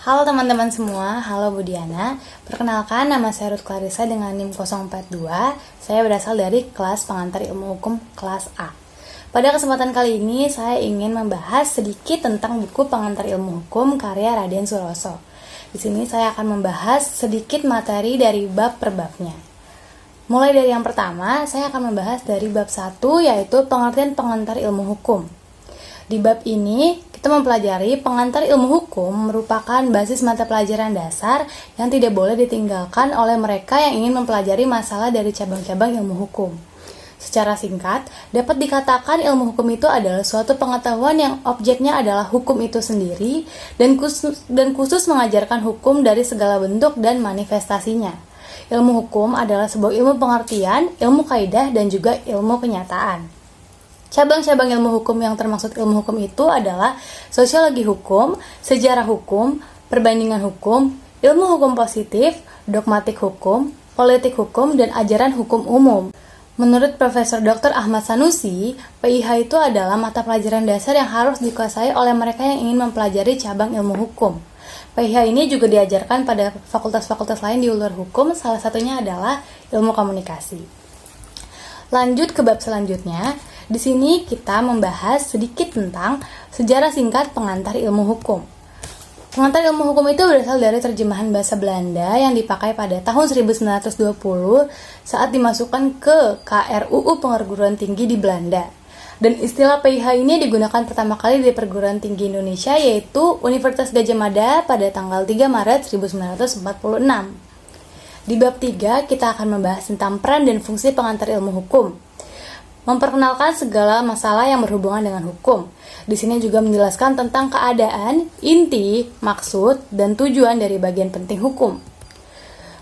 Halo teman-teman semua, halo Budiana. Perkenalkan, nama saya Ruth Clarissa dengan NIM 042. Saya berasal dari kelas pengantar ilmu hukum kelas A. Pada kesempatan kali ini, saya ingin membahas sedikit tentang buku pengantar ilmu hukum karya Raden Suroso. Di sini saya akan membahas sedikit materi dari bab per babnya. Mulai dari yang pertama, saya akan membahas dari bab 1, yaitu pengertian pengantar ilmu hukum. Di bab ini, kita mempelajari pengantar ilmu hukum merupakan basis mata pelajaran dasar yang tidak boleh ditinggalkan oleh mereka yang ingin mempelajari masalah dari cabang-cabang ilmu hukum. Secara singkat, dapat dikatakan ilmu hukum itu adalah suatu pengetahuan yang objeknya adalah hukum itu sendiri dan khusus mengajarkan hukum dari segala bentuk dan manifestasinya. Ilmu hukum adalah sebuah ilmu pengertian, ilmu kaidah, dan juga ilmu kenyataan. Cabang-cabang ilmu hukum yang termaksud ilmu hukum itu adalah sosiologi hukum, sejarah hukum, perbandingan hukum, ilmu hukum positif, dogmatik hukum, politik hukum, dan ajaran hukum umum. Menurut Profesor Dr. Ahmad Sanusi, PIH itu adalah mata pelajaran dasar yang harus dikuasai oleh mereka yang ingin mempelajari cabang ilmu hukum. PIH ini juga diajarkan pada fakultas-fakultas lain di luar hukum, salah satunya adalah ilmu komunikasi. Lanjut ke bab selanjutnya. Di sini kita membahas sedikit tentang sejarah singkat pengantar ilmu hukum. Pengantar ilmu hukum itu berasal dari terjemahan bahasa Belanda yang dipakai pada tahun 1920 saat dimasukkan ke KRUU Perguruan Tinggi di Belanda. Dan istilah PIH ini digunakan pertama kali di perguruan tinggi Indonesia, yaitu Universitas Gadjah Mada pada tanggal 3 Maret 1946. Di bab 3 kita akan membahas tentang peran dan fungsi pengantar ilmu hukum. Memperkenalkan segala masalah yang berhubungan dengan hukum. Di sini juga menjelaskan tentang keadaan, inti, maksud, dan tujuan dari bagian penting hukum.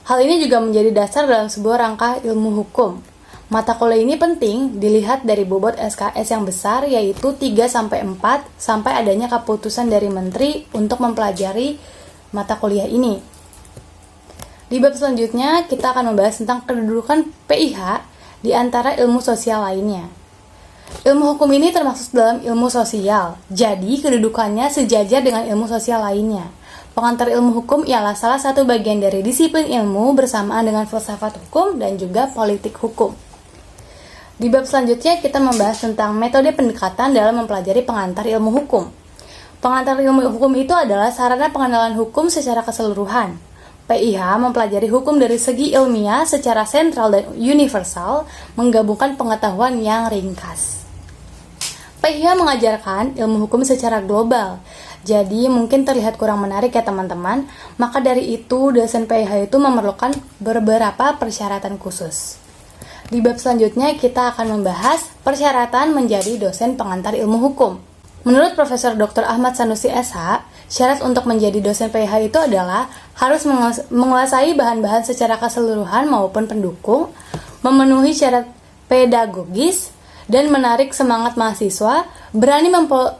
Hal ini juga menjadi dasar dalam sebuah rangka ilmu hukum. Mata kuliah ini penting dilihat dari bobot SKS yang besar, yaitu 3-4 sampai adanya keputusan dari menteri untuk mempelajari mata kuliah ini. Di bab selanjutnya kita akan membahas tentang kedudukan PIH di antara ilmu sosial lainnya. Ilmu hukum ini termasuk dalam ilmu sosial, jadi kedudukannya sejajar dengan ilmu sosial lainnya. Pengantar ilmu hukum ialah salah satu bagian dari disiplin ilmu bersamaan dengan filsafat hukum dan juga politik hukum. Di bab selanjutnya kita membahas tentang metode pendekatan dalam mempelajari pengantar ilmu hukum. Pengantar ilmu hukum itu adalah sarana pengenalan hukum secara keseluruhan. PIH mempelajari hukum dari segi ilmiah secara sentral dan universal, menggabungkan pengetahuan yang ringkas. PIH mengajarkan ilmu hukum secara global, jadi mungkin terlihat kurang menarik ya teman-teman, maka dari itu dosen PIH itu memerlukan beberapa persyaratan khusus. Di bab selanjutnya kita akan membahas persyaratan menjadi dosen pengantar ilmu hukum. Menurut Profesor Dr. Ahmad Sanusi SH, syarat untuk menjadi dosen PIH itu adalah harus menguasai bahan-bahan secara keseluruhan maupun pendukung, memenuhi syarat pedagogis, dan menarik semangat mahasiswa, berani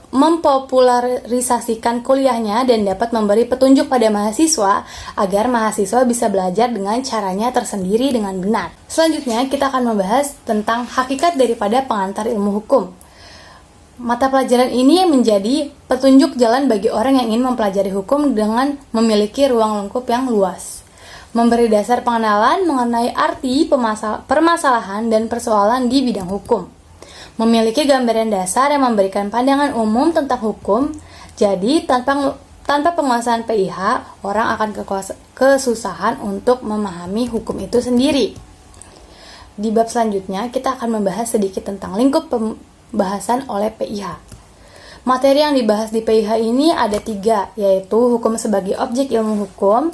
mempopularisasikan kuliahnya, dan dapat memberi petunjuk pada mahasiswa agar mahasiswa bisa belajar dengan caranya tersendiri dengan benar. Selanjutnya, kita akan membahas tentang hakikat daripada pengantar ilmu hukum. Mata pelajaran ini menjadi petunjuk jalan bagi orang yang ingin mempelajari hukum dengan memiliki ruang lingkup yang luas. Memberi dasar pengenalan mengenai arti permasalahan dan persoalan di bidang hukum. Memiliki gambaran dasar yang memberikan pandangan umum tentang hukum. Jadi tanpa penguasaan PIH, orang akan kesusahan untuk memahami hukum itu sendiri. Di bab selanjutnya kita akan membahas sedikit tentang lingkup pembahasan oleh PIH. Materi yang dibahas di PIH ini ada 3, yaitu hukum sebagai objek ilmu hukum,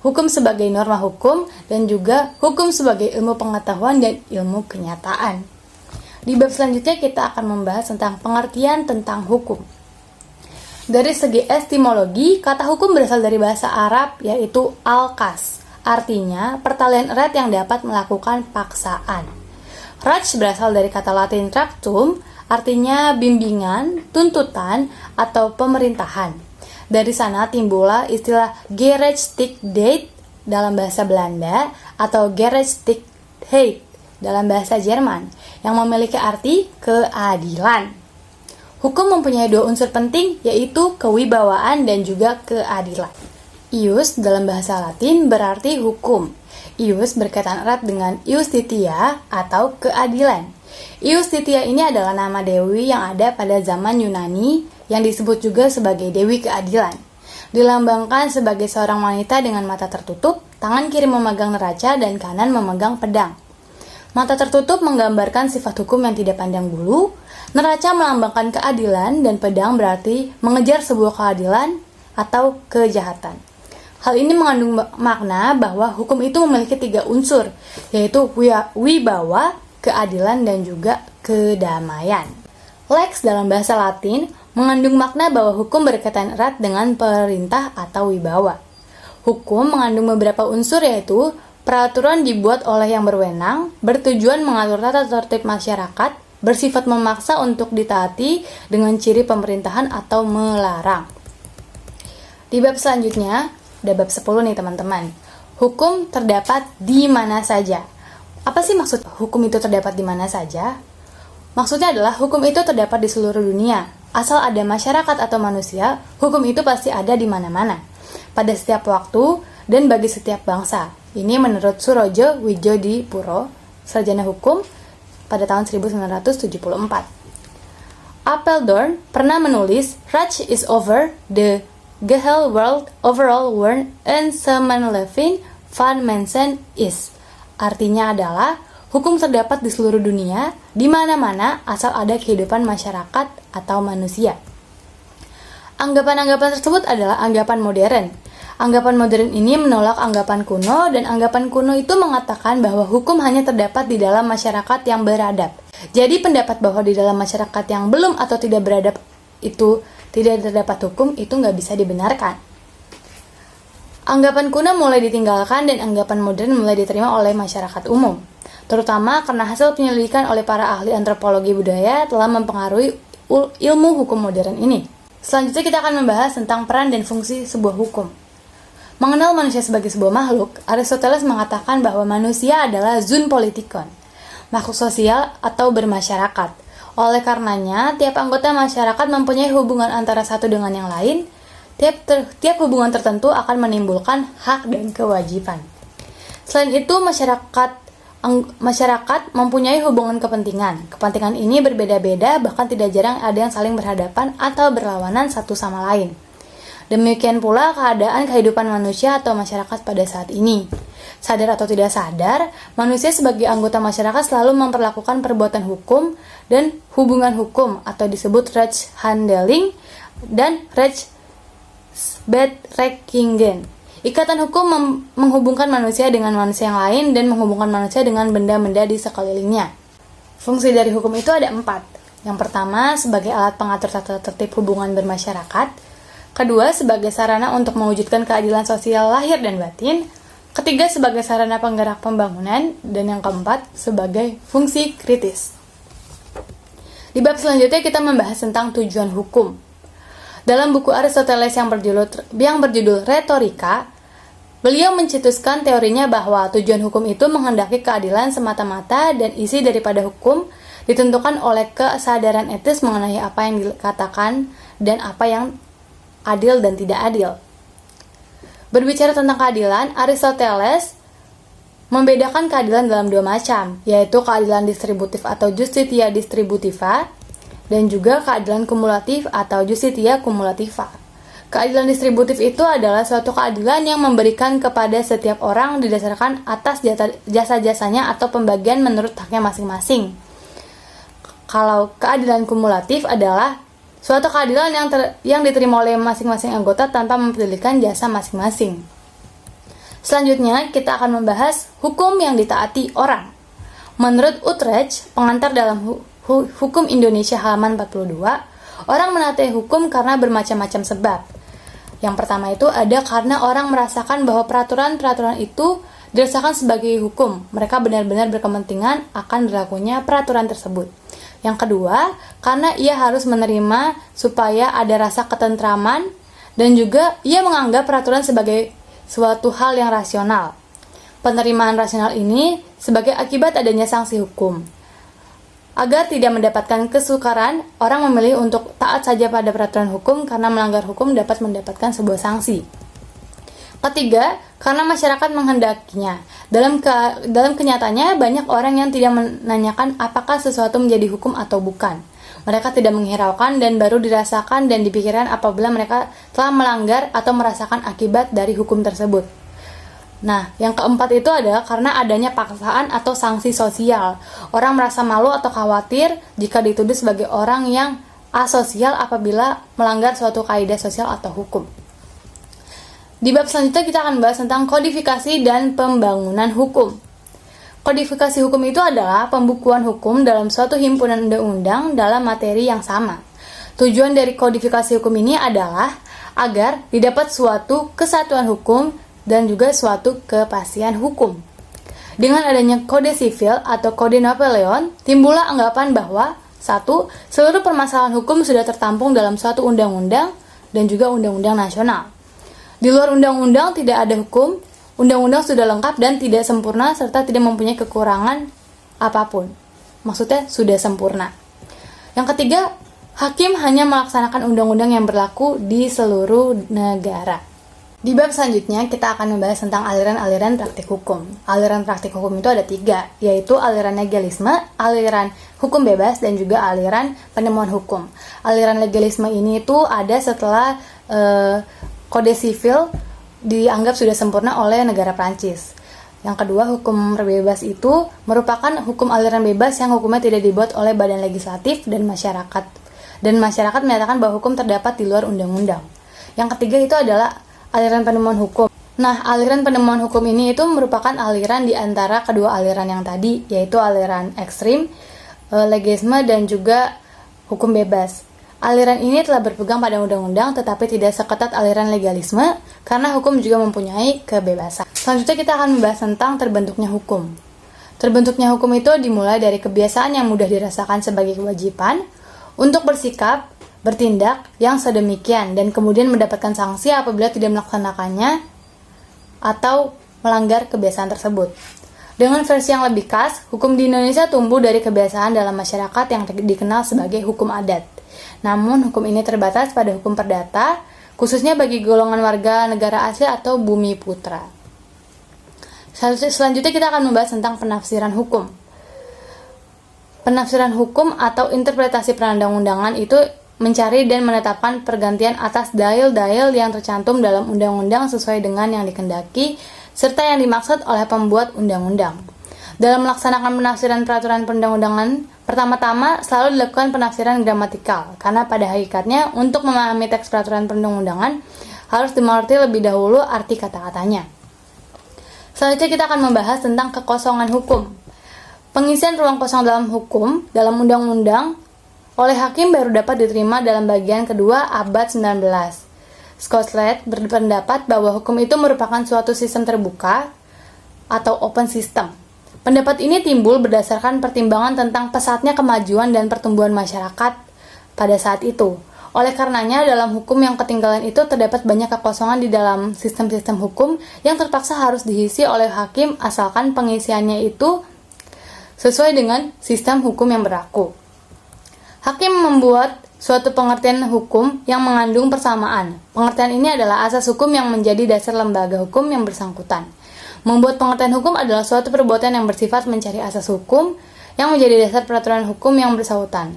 hukum sebagai norma hukum, dan juga hukum sebagai ilmu pengetahuan dan ilmu kenyataan. Di bab selanjutnya kita akan membahas tentang pengertian tentang hukum. Dari segi etimologi, kata hukum berasal dari bahasa Arab, yaitu al-qas, artinya pertalian erat yang dapat melakukan paksaan. Raj berasal dari kata Latin tractum, artinya bimbingan, tuntutan, atau pemerintahan. Dari sana timbullah istilah gerechtigheid dalam bahasa Belanda atau gerechtigheid dalam bahasa Jerman yang memiliki arti keadilan. Hukum mempunyai dua unsur penting, yaitu kewibawaan dan juga keadilan. Ius dalam bahasa Latin berarti hukum. Ius berkaitan erat dengan iustitia atau keadilan. Iustitia ini adalah nama dewi yang ada pada zaman Yunani yang disebut juga sebagai dewi keadilan. Dilambangkan sebagai seorang wanita dengan mata tertutup, tangan kiri memegang neraca dan kanan memegang pedang. Mata tertutup menggambarkan sifat hukum yang tidak pandang bulu, neraca melambangkan keadilan, dan pedang berarti mengejar sebuah keadilan atau kejahatan. Hal ini mengandung makna bahwa hukum itu memiliki tiga unsur, yaitu wibawa, keadilan, dan juga kedamaian. Lex dalam bahasa Latin mengandung makna bahwa hukum berkaitan erat dengan perintah atau wibawa. Hukum mengandung beberapa unsur, yaitu peraturan dibuat oleh yang berwenang, bertujuan mengatur tata tertib masyarakat, bersifat memaksa untuk ditaati dengan ciri pemerintahan atau melarang. Di bab selanjutnya, ada bab 10 nih teman-teman. Hukum terdapat di mana saja. Apa sih maksud hukum itu terdapat di mana saja? Maksudnya adalah hukum itu terdapat di seluruh dunia. Asal ada masyarakat atau manusia, hukum itu pasti ada di mana-mana, pada setiap waktu dan bagi setiap bangsa. Ini menurut Surojo Wijodipuro, sarjana hukum pada tahun 1974. Apeldoorn pernah menulis, "Recht is over the gehele world overall world en samenleving van mensen is." Artinya adalah, hukum terdapat di seluruh dunia, di mana-mana asal ada kehidupan masyarakat atau manusia. Anggapan-anggapan tersebut adalah anggapan modern. Anggapan modern ini menolak anggapan kuno, dan anggapan kuno itu mengatakan bahwa hukum hanya terdapat di dalam masyarakat yang beradab. Jadi pendapat bahwa di dalam masyarakat yang belum atau tidak beradab itu tidak terdapat hukum, itu nggak bisa dibenarkan. Anggapan kuno mulai ditinggalkan dan anggapan modern mulai diterima oleh masyarakat umum, terutama karena hasil penyelidikan oleh para ahli antropologi budaya telah mempengaruhi ilmu hukum modern ini. Selanjutnya kita akan membahas tentang peran dan fungsi sebuah hukum. Mengenal manusia sebagai sebuah makhluk, Aristoteles mengatakan bahwa manusia adalah zoon politikon, makhluk sosial atau bermasyarakat. Oleh karenanya, tiap anggota masyarakat mempunyai hubungan antara satu dengan yang lain. Tiap hubungan tertentu akan menimbulkan hak dan kewajiban. Selain itu, masyarakat mempunyai hubungan kepentingan. Kepentingan ini berbeda-beda, bahkan tidak jarang ada yang saling berhadapan atau berlawanan satu sama lain. Demikian pula keadaan kehidupan manusia atau masyarakat pada saat ini. Sadar atau tidak sadar, manusia sebagai anggota masyarakat selalu memperlakukan perbuatan hukum dan hubungan hukum atau disebut rechtshandeling dan rechtsbetrekkingen. Ikatan hukum menghubungkan manusia dengan manusia yang lain dan menghubungkan manusia dengan benda-benda di sekelilingnya. Fungsi dari hukum itu ada 4. Yang pertama, sebagai alat pengatur tata tertib hubungan bermasyarakat. Kedua, sebagai sarana untuk mewujudkan keadilan sosial lahir dan batin. Ketiga, sebagai sarana penggerak pembangunan. Dan yang keempat, sebagai fungsi kritis. Di bab selanjutnya kita membahas tentang tujuan hukum. Dalam buku Aristoteles yang berjudul Retorika, beliau mencetuskan teorinya bahwa tujuan hukum itu menghendaki keadilan semata-mata, dan isi daripada hukum ditentukan oleh kesadaran etis mengenai apa yang dikatakan dan apa yang adil dan tidak adil. Berbicara tentang keadilan, Aristoteles membedakan keadilan dalam 2 macam, yaitu keadilan distributif atau justitia distributiva, dan juga keadilan kumulatif atau justitia kumulativa. Keadilan distributif itu adalah suatu keadilan yang memberikan kepada setiap orang didasarkan atas jasa-jasanya atau pembagian menurut haknya masing-masing. Kalau keadilan kumulatif adalah suatu keadilan yang diterima oleh masing-masing anggota tanpa mempedulikan jasa masing-masing. Selanjutnya, kita akan membahas hukum yang ditaati orang. Menurut Utrecht, pengantar dalam Hukum Indonesia halaman 42, orang menaati hukum karena bermacam-macam sebab. Yang pertama itu ada karena orang merasakan bahwa peraturan-peraturan itu dirasakan sebagai hukum. Mereka benar-benar berkepentingan akan berlakunya peraturan tersebut. Yang kedua, karena ia harus menerima supaya ada rasa ketentraman, dan juga ia menganggap peraturan sebagai suatu hal yang rasional. Penerimaan rasional ini sebagai akibat adanya sanksi hukum. Agar tidak mendapatkan kesukaran, orang memilih untuk taat saja pada peraturan hukum karena melanggar hukum dapat mendapatkan sebuah sanksi. Ketiga, karena masyarakat menghendakinya. Dalam kenyataannya, banyak orang yang tidak menanyakan apakah sesuatu menjadi hukum atau bukan. Mereka tidak menghiraukan dan baru dirasakan dan dipikirkan apabila mereka telah melanggar atau merasakan akibat dari hukum tersebut. Nah, yang keempat itu adalah karena adanya paksaan atau sanksi sosial. Orang merasa malu atau khawatir jika dituduh sebagai orang yang asosial apabila melanggar suatu kaidah sosial atau hukum. Di bab selanjutnya kita akan bahas tentang kodifikasi dan pembangunan hukum. Kodifikasi hukum itu adalah pembukuan hukum dalam suatu himpunan undang-undang dalam materi yang sama. Tujuan dari kodifikasi hukum ini adalah agar didapat suatu kesatuan hukum dan juga suatu kepastian hukum. Dengan adanya kode sivil atau kode Napoleon, timbullah anggapan bahwa 1. Seluruh permasalahan hukum sudah tertampung dalam suatu undang-undang dan juga undang-undang nasional. Di luar undang-undang tidak ada hukum, undang-undang sudah lengkap dan tidak sempurna serta tidak mempunyai kekurangan apapun. Maksudnya sudah sempurna. Yang ketiga, hakim hanya melaksanakan undang-undang yang berlaku di seluruh negara. Di bab selanjutnya kita akan membahas tentang aliran-aliran praktik hukum. Aliran praktik hukum itu ada 3, yaitu aliran legalisme, aliran hukum bebas, dan juga aliran penemuan hukum. Aliran legalisme ini itu ada setelah kode sivil dianggap sudah sempurna oleh negara Prancis. Yang kedua, hukum bebas itu merupakan hukum aliran bebas yang hukumnya tidak dibuat oleh badan legislatif dan masyarakat. Dan masyarakat menyatakan bahwa hukum terdapat di luar undang-undang. Yang ketiga itu adalah aliran penemuan hukum. Nah, aliran penemuan hukum ini itu merupakan aliran di antara kedua aliran yang tadi, yaitu aliran ekstrim, legalisme, dan juga hukum bebas. Aliran ini telah berpegang pada undang-undang tetapi tidak seketat aliran legalisme karena hukum juga mempunyai kebebasan. Selanjutnya kita akan membahas tentang terbentuknya hukum. Terbentuknya hukum itu dimulai dari kebiasaan yang mudah dirasakan sebagai kewajiban untuk bersikap, bertindak yang sedemikian dan kemudian mendapatkan sanksi apabila tidak melaksanakannya atau melanggar kebiasaan tersebut. Dengan versi yang lebih khas, hukum di Indonesia tumbuh dari kebiasaan dalam masyarakat yang dikenal sebagai hukum adat. Namun, hukum ini terbatas pada hukum perdata, khususnya bagi golongan warga negara asli atau bumi putra. Selanjutnya kita akan membahas tentang penafsiran hukum. Penafsiran hukum atau interpretasi perundang-undangan itu mencari dan menetapkan pergantian atas dalil-dalil yang tercantum dalam undang-undang sesuai dengan yang dikehendaki serta yang dimaksud oleh pembuat undang-undang. Dalam melaksanakan penafsiran peraturan perundang-undangan, pertama-tama selalu dilakukan penafsiran gramatikal, karena pada hakikatnya untuk memahami teks peraturan perundang-undangan harus dimengerti lebih dahulu arti kata-katanya. Selanjutnya kita akan membahas tentang kekosongan hukum. Pengisian ruang kosong dalam hukum, dalam undang-undang, oleh hakim baru dapat diterima dalam bagian kedua abad 19. Scotland berpendapat bahwa hukum itu merupakan suatu sistem terbuka atau open system. Pendapat ini timbul berdasarkan pertimbangan tentang pesatnya kemajuan dan pertumbuhan masyarakat pada saat itu. Oleh karenanya, dalam hukum yang ketinggalan itu terdapat banyak kekosongan di dalam sistem-sistem hukum yang terpaksa harus diisi oleh hakim asalkan pengisiannya itu sesuai dengan sistem hukum yang berlaku. Hakim membuat suatu pengertian hukum yang mengandung persamaan. Pengertian ini adalah asas hukum yang menjadi dasar lembaga hukum yang bersangkutan. Membuat pengertian hukum adalah suatu perbuatan yang bersifat mencari asas hukum yang menjadi dasar peraturan hukum yang bersangkutan.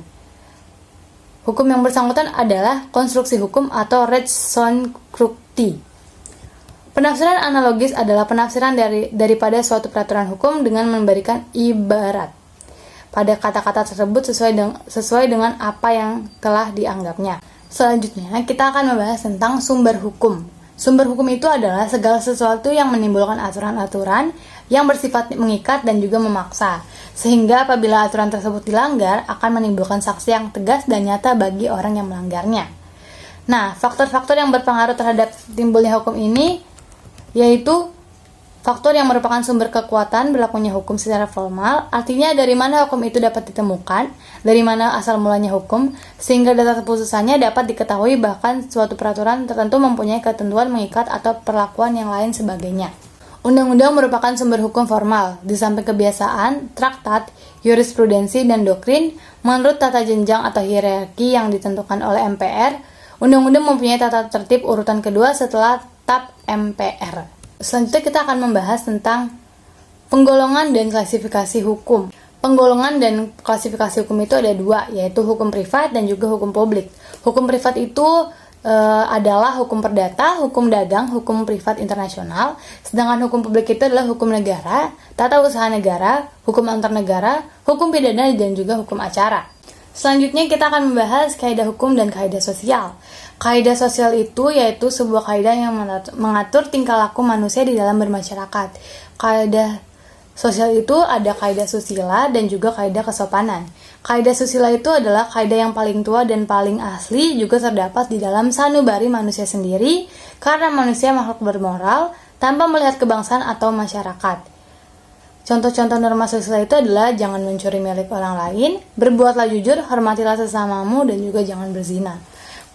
Hukum yang bersangkutan adalah konstruksi hukum atau rechtskonstruktie. Penafsiran analogis adalah penafsiran daripada suatu peraturan hukum dengan memberikan ibarat pada kata-kata tersebut sesuai dengan apa yang telah dianggapnya. Selanjutnya, kita akan membahas tentang sumber hukum. Sumber hukum itu adalah segala sesuatu yang menimbulkan aturan-aturan yang bersifat mengikat dan juga memaksa, sehingga apabila aturan tersebut dilanggar akan menimbulkan sanksi yang tegas dan nyata bagi orang yang melanggarnya. Nah, faktor-faktor yang berpengaruh terhadap timbulnya hukum ini yaitu faktor yang merupakan sumber kekuatan berlakunya hukum secara formal, artinya dari mana hukum itu dapat ditemukan, dari mana asal mulanya hukum, sehingga data keputusannya dapat diketahui bahkan suatu peraturan tertentu mempunyai ketentuan mengikat atau perlakuan yang lain sebagainya. Undang-undang merupakan sumber hukum formal, di samping kebiasaan, traktat, jurisprudensi, dan doktrin, menurut tata jenjang atau hierarki yang ditentukan oleh MPR, undang-undang mempunyai tata tertib urutan kedua setelah TAP MPR. Selanjutnya kita akan membahas tentang penggolongan dan klasifikasi hukum. Penggolongan dan klasifikasi hukum itu ada dua, yaitu hukum privat dan juga hukum publik. Hukum privat itu adalah hukum perdata, hukum dagang, hukum privat internasional. Sedangkan hukum publik itu adalah hukum negara, tata usaha negara, hukum antar negara, hukum pidana, dan juga hukum acara. Selanjutnya kita akan membahas kaidah hukum dan kaidah sosial. Kaidah sosial itu yaitu sebuah kaidah yang mengatur tingkah laku manusia di dalam bermasyarakat. Kaidah sosial itu ada kaidah susila dan juga kaidah kesopanan. Kaidah susila itu adalah kaidah yang paling tua dan paling asli, juga terdapat di dalam sanubari manusia sendiri, karena manusia makhluk bermoral tanpa melihat kebangsaan atau masyarakat. Contoh-contoh norma susila itu adalah jangan mencuri milik orang lain, berbuatlah jujur, hormatilah sesamamu, dan juga jangan berzina.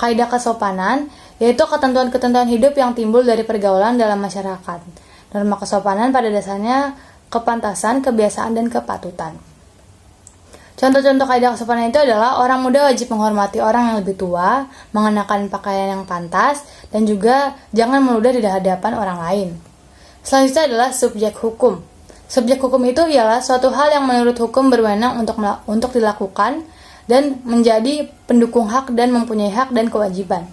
Kaidah kesopanan yaitu ketentuan-ketentuan hidup yang timbul dari pergaulan dalam masyarakat. Norma kesopanan pada dasarnya kepantasan, kebiasaan, dan kepatutan. Contoh-contoh kaidah kesopanan itu adalah orang muda wajib menghormati orang yang lebih tua, mengenakan pakaian yang pantas, dan juga jangan meludah di hadapan orang lain. Selanjutnya adalah subjek hukum. Subjek hukum itu ialah suatu hal yang menurut hukum berwenang untuk dilakukan dan menjadi pendukung hak dan mempunyai hak dan kewajiban.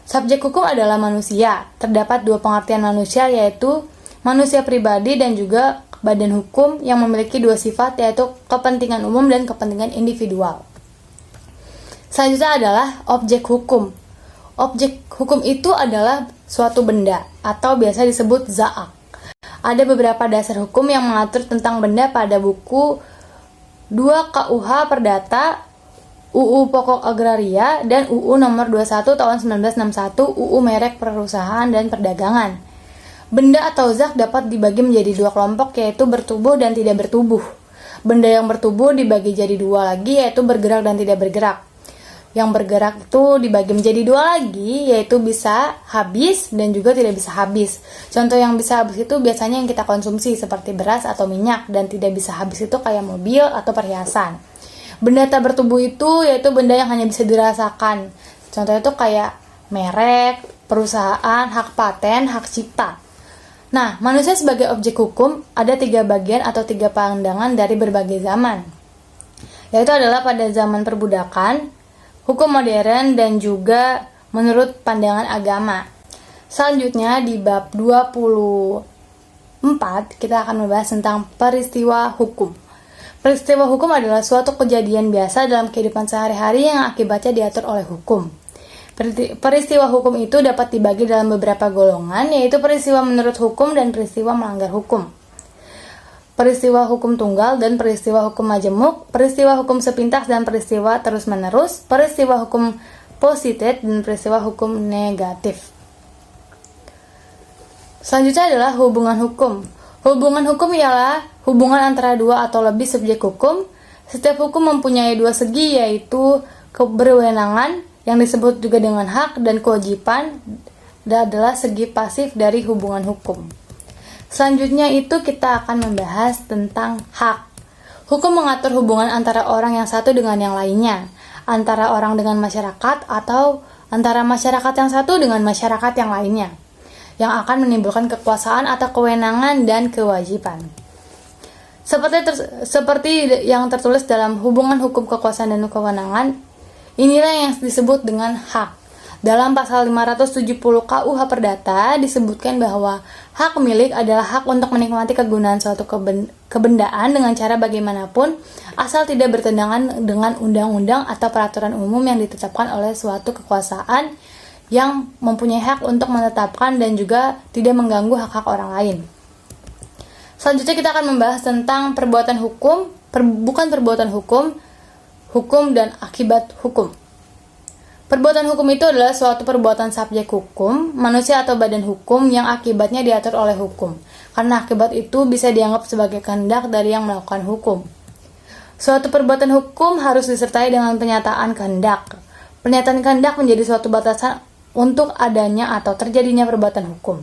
Subjek hukum adalah manusia. Terdapat dua pengertian manusia, yaitu manusia pribadi dan juga badan hukum yang memiliki dua sifat, yaitu kepentingan umum dan kepentingan individual. Selanjutnya adalah objek hukum. Objek hukum itu adalah suatu benda atau biasa disebut zaak. Ada beberapa dasar hukum yang mengatur tentang benda pada buku 2 KUH Perdata, UU Pokok Agraria, dan UU nomor 21 tahun 1961, UU Merek Perusahaan dan Perdagangan. Benda atau zat dapat dibagi menjadi dua kelompok, yaitu bertubuh dan tidak bertubuh. Benda yang bertubuh dibagi jadi dua lagi, yaitu bergerak dan tidak bergerak. Yang bergerak itu dibagi menjadi dua lagi, yaitu bisa habis dan juga tidak bisa habis. Contoh yang bisa habis itu biasanya yang kita konsumsi seperti beras atau minyak, dan tidak bisa habis itu kayak mobil atau perhiasan. Benda tak bertubuh itu yaitu benda yang hanya bisa dirasakan. Contohnya itu kayak merek, perusahaan, hak paten, hak cipta. Nah, manusia sebagai objek hukum ada 3 bagian atau 3 pandangan dari berbagai zaman, yaitu adalah pada zaman perbudakan, hukum modern, dan juga menurut pandangan agama. Selanjutnya di bab 24 kita akan membahas tentang peristiwa hukum. Peristiwa hukum adalah suatu kejadian biasa dalam kehidupan sehari-hari yang akibatnya diatur oleh hukum. Peristiwa hukum itu dapat dibagi dalam beberapa golongan, yaitu peristiwa menurut hukum dan peristiwa melanggar hukum. Peristiwa hukum tunggal dan peristiwa hukum majemuk, peristiwa hukum sepintas dan peristiwa terus-menerus, peristiwa hukum positif dan peristiwa hukum negatif. Selanjutnya adalah hubungan hukum. Hubungan hukum ialah hubungan antara dua atau lebih subjek hukum. Setiap hukum mempunyai dua segi, yaitu keberwenangan yang disebut juga dengan hak, dan kewajiban adalah segi pasif dari hubungan hukum. Selanjutnya itu kita akan membahas tentang hak. Hukum mengatur hubungan antara orang yang satu dengan yang lainnya, antara orang dengan masyarakat, atau antara masyarakat yang satu dengan masyarakat yang lainnya, yang akan menimbulkan kekuasaan atau kewenangan dan kewajiban. Seperti yang tertulis dalam hubungan hukum kekuasaan dan kewenangan, inilah yang disebut dengan hak. Dalam pasal 570 KUH Perdata disebutkan bahwa hak milik adalah hak untuk menikmati kegunaan suatu kebendaan dengan cara bagaimanapun, asal tidak bertentangan dengan undang-undang atau peraturan umum yang ditetapkan oleh suatu kekuasaan yang mempunyai hak untuk menetapkan dan juga tidak mengganggu hak-hak orang lain. Selanjutnya kita akan membahas tentang perbuatan hukum, bukan perbuatan hukum, hukum dan akibat hukum. Perbuatan hukum itu adalah suatu perbuatan subjek hukum, manusia atau badan hukum yang akibatnya diatur oleh hukum, karena akibat itu bisa dianggap sebagai kehendak dari yang melakukan hukum. Suatu perbuatan hukum harus disertai dengan pernyataan kehendak. Pernyataan kehendak menjadi suatu batasan untuk adanya atau terjadinya perbuatan hukum.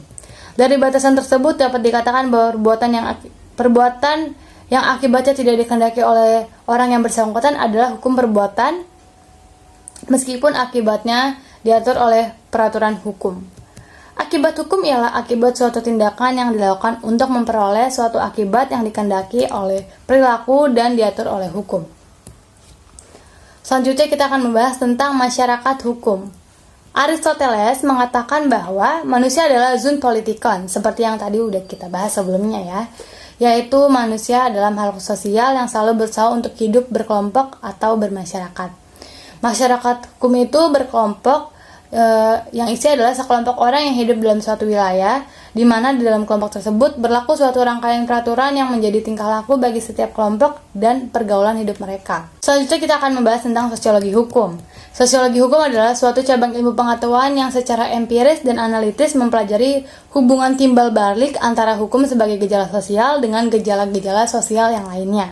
Dari batasan tersebut dapat dikatakan bahwa perbuatan yang akibatnya tidak dikehendaki oleh orang yang bersangkutan adalah hukum perbuatan meskipun akibatnya diatur oleh peraturan hukum. Akibat hukum ialah akibat suatu tindakan yang dilakukan untuk memperoleh suatu akibat yang dikehendaki oleh perilaku dan diatur oleh hukum. Selanjutnya kita akan membahas tentang masyarakat hukum. Aristoteles mengatakan bahwa manusia adalah zoon politikon, seperti yang tadi udah kita bahas sebelumnya ya, yaitu manusia dalam hal sosial yang selalu berusaha untuk hidup berkelompok atau bermasyarakat. Masyarakat hukum itu berkelompok yang isi adalah sekelompok orang yang hidup dalam suatu wilayah, di mana di dalam kelompok tersebut berlaku suatu rangkaian peraturan yang menjadi tingkah laku bagi setiap kelompok dan pergaulan hidup mereka. Selanjutnya kita akan membahas tentang sosiologi hukum. Sosiologi hukum adalah suatu cabang ilmu pengetahuan yang secara empiris dan analitis mempelajari hubungan timbal balik antara hukum sebagai gejala sosial dengan gejala-gejala sosial yang lainnya.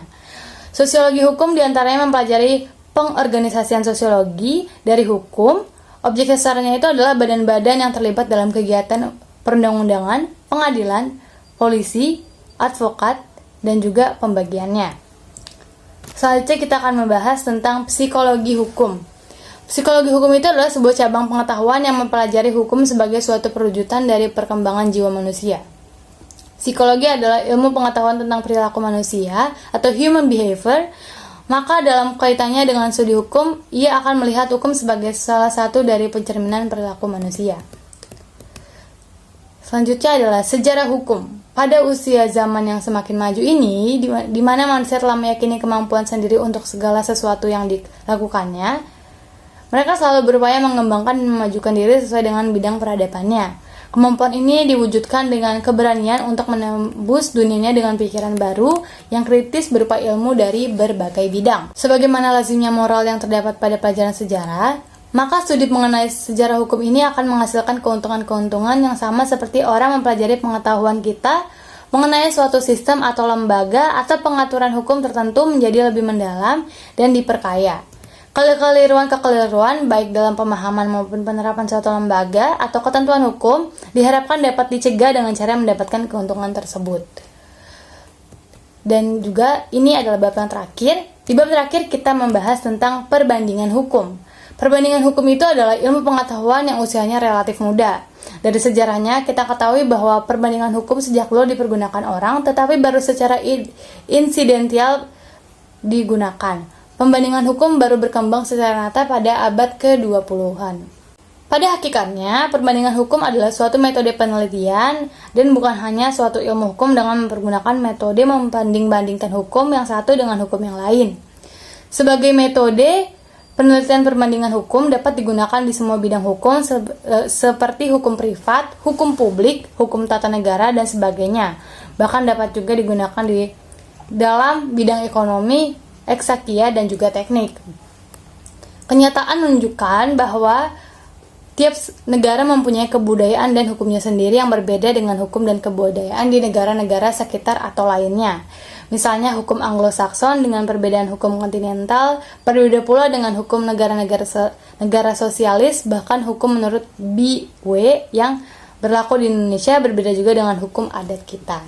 Sosiologi hukum diantaranya mempelajari pengorganisasian sosiologi dari hukum. Objek dasarnya itu adalah badan-badan yang terlibat dalam kegiatan perundang-undangan, pengadilan, polisi, advokat, dan juga pembagiannya. Selanjutnya kita akan membahas tentang psikologi hukum. Psikologi hukum itu adalah sebuah cabang pengetahuan yang mempelajari hukum sebagai suatu perwujudan dari perkembangan jiwa manusia. Psikologi adalah ilmu pengetahuan tentang perilaku manusia atau human behavior. Maka dalam kaitannya dengan studi hukum, ia akan melihat hukum sebagai salah satu dari pencerminan perilaku manusia. Selanjutnya adalah sejarah hukum. Pada usia zaman yang semakin maju ini, di mana manusia telah meyakini kemampuan sendiri untuk segala sesuatu yang dilakukannya, mereka selalu berupaya mengembangkan dan memajukan diri sesuai dengan bidang peradabannya. Kemampuan ini diwujudkan dengan keberanian untuk menembus dunianya dengan pikiran baru yang kritis berupa ilmu dari berbagai bidang. Sebagaimana lazimnya moral yang terdapat pada pelajaran sejarah, maka studi mengenai sejarah hukum ini akan menghasilkan keuntungan-keuntungan yang sama seperti orang mempelajari pengetahuan kita mengenai suatu sistem atau lembaga atau pengaturan hukum tertentu menjadi lebih mendalam dan diperkaya. Kekeliruan baik dalam pemahaman maupun penerapan suatu lembaga atau ketentuan hukum diharapkan dapat dicegah dengan cara mendapatkan keuntungan tersebut. Dan juga ini adalah bab yang terakhir. Di bab terakhir kita membahas tentang perbandingan hukum. Perbandingan hukum itu adalah ilmu pengetahuan yang usianya relatif muda. Dari sejarahnya kita ketahui bahwa perbandingan hukum sejak dulu dipergunakan orang, tetapi baru secara insidental digunakan. Pembandingan hukum baru berkembang secara nyata pada abad ke-20-an. Pada hakikatnya, perbandingan hukum adalah suatu metode penelitian dan bukan hanya suatu ilmu hukum dengan mempergunakan metode membanding-bandingkan hukum yang satu dengan hukum yang lain. Sebagai metode, penelitian perbandingan hukum dapat digunakan di semua bidang hukum seperti hukum privat, hukum publik, hukum tata negara, dan sebagainya. Bahkan dapat juga digunakan di dalam bidang ekonomi, eksaktia, dan juga teknik. Kenyataan menunjukkan bahwa tiap negara mempunyai kebudayaan dan hukumnya sendiri yang berbeda dengan hukum dan kebudayaan di negara-negara sekitar atau lainnya. Misalnya hukum Anglo-Saxon dengan perbedaan hukum kontinental, berbeda pula dengan hukum negara sosialis, bahkan hukum menurut BW yang berlaku di Indonesia berbeda juga dengan hukum adat kita.